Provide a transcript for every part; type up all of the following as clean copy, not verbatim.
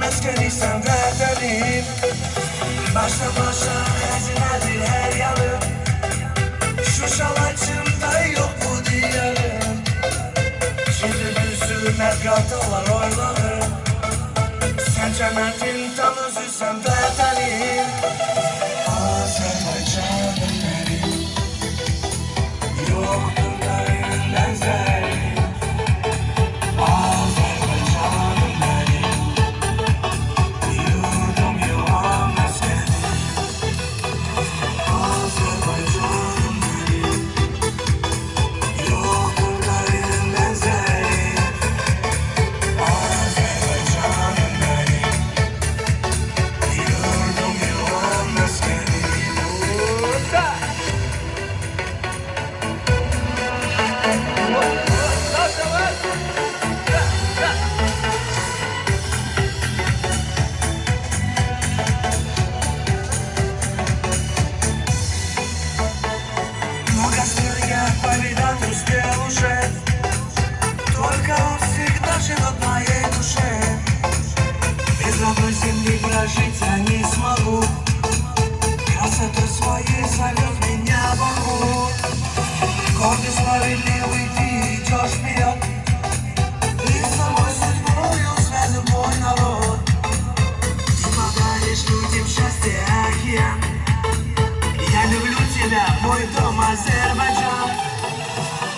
Maskeni senden deliyim. Başta başa ezinadır her yanım. Şu şalaçımda yok mu diyarım. Şimdi büsüm ergatalar oylarım. Sen cennetin tam özüsem deliyim. Azerbaycan'ım benim. Yoktur dayın benzeri. Azerbaycan'ım benim. Yurdum yuvam askeri. Azerbaycan'ım benim. Yoktur dayın benzeri. Azerbaycan'ım benim. Yurdum yuvam askeri. Много снега по видам успел уже. Только он всегда живет в моей душе. Без родной земли прожить я не смогу. Красотой своей зовет меня Богу. Гордый, справедливый, ты идешь вперед. Ты самой судьбою связан мой народ. Ты подаришь людям счастье, океан. Я люблю тебя, мой дом Азербайджан.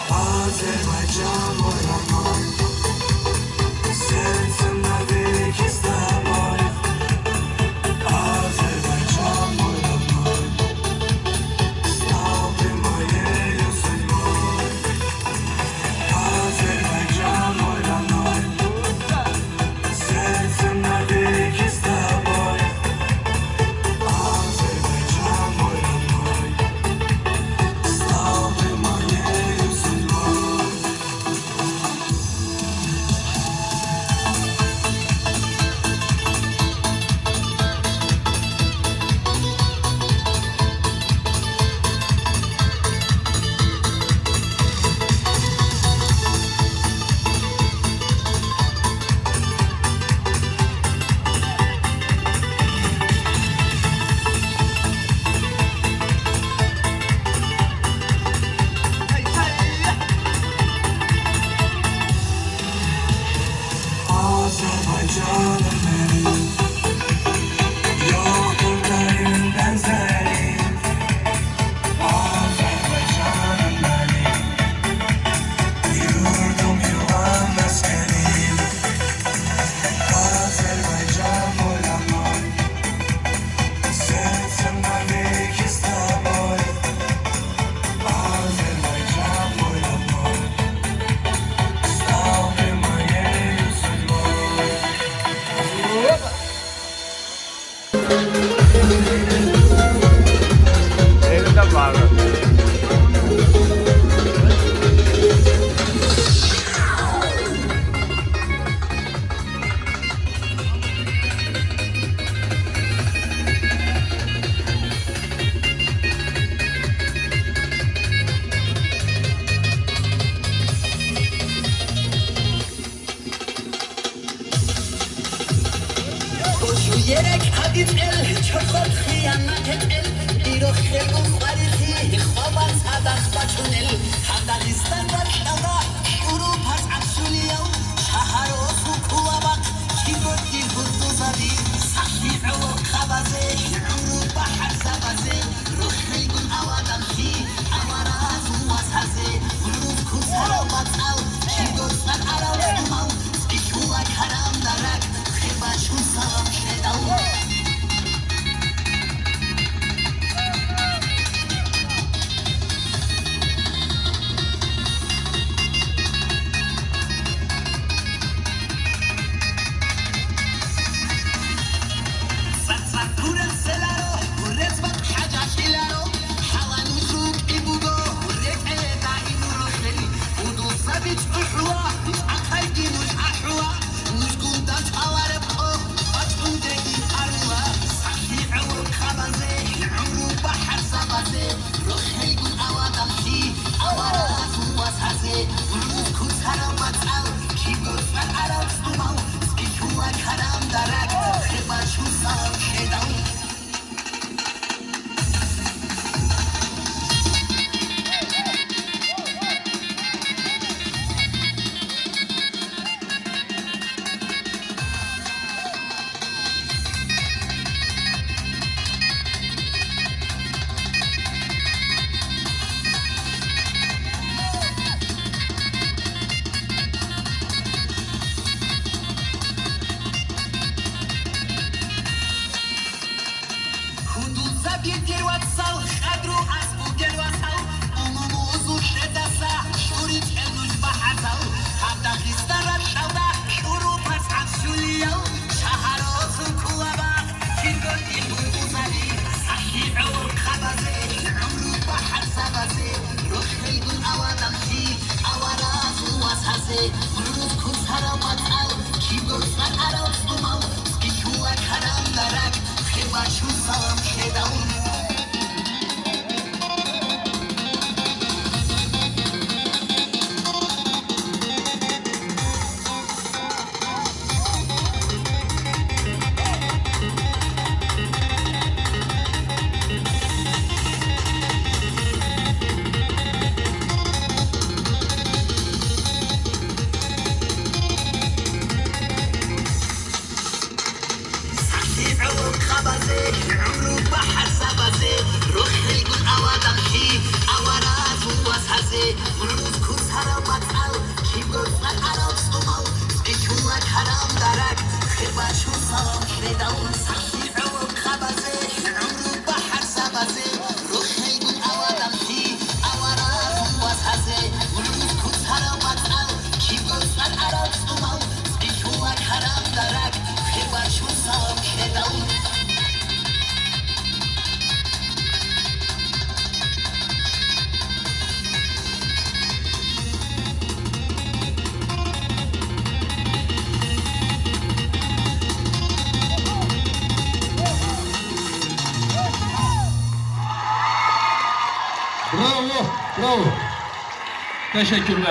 Азербайджан, мой родной. Сердцем навеки с тобой. Азербайджан, мой родной. Стал ты моею судьбой. Азербайджан, мой родной. Сердцем навеки с тобой. Азербайджан, мой родной. Стал ты моею судьбой. Azerbaycan'ım benim. Yoktur dayın benzeri. Azerbaycan'ım benim. Yurdum yuvam askerim. Azerbaycan мой родной. Сердцем навеки с тобой. Азербайджан, мой родной. Стал ты моею судьбой. Elinde bağlı. Yerek hadit el, çokot hıyanet et el. İroh khebum varisi, khoban sadak bachun el. Hadalistan rakşala, Urupas aksuliyav. Şahar osu kulabak, kibot dilbuttu zadi. Sahli ulu kabaze, Urupa harzabaze. Ruh khaybun avadan ki, amarazu wasaze. Uruf kusaro batal, kibot san arav kumav. Spikula karam darak, khibashun salam shedav. bir gerwatsal khadru as bu gerwasal umuzu shedasa shurit eluj bahazal hada khistarat shawda shuru pas absoliyo shaharoz kuaba kirgol ilmuzali sahi ul khabaze umru bahar sabaze ruhi gul awadamshi awaraz wasaze uruz kusara matal kirgol sar aros umal kishua karam darak kheba shu salam shedaun عمرو بحر سبزه روحي يقول اوادم شي اوراز وسهزه ونروز كوز هرم مطعل كي بفر عرب صمال بيشوك هرم درك خبا شو سلام شدون صحي عمرو خبزه عمرو بحر سبزه روحي يقول اوادم شي اوراز وسهزه ونروز كوز هرم مطعل كي بفر عرب صمال بيشوك هرم درك خبا شو سلام شدون Bravo, bravo. Teşekkürler.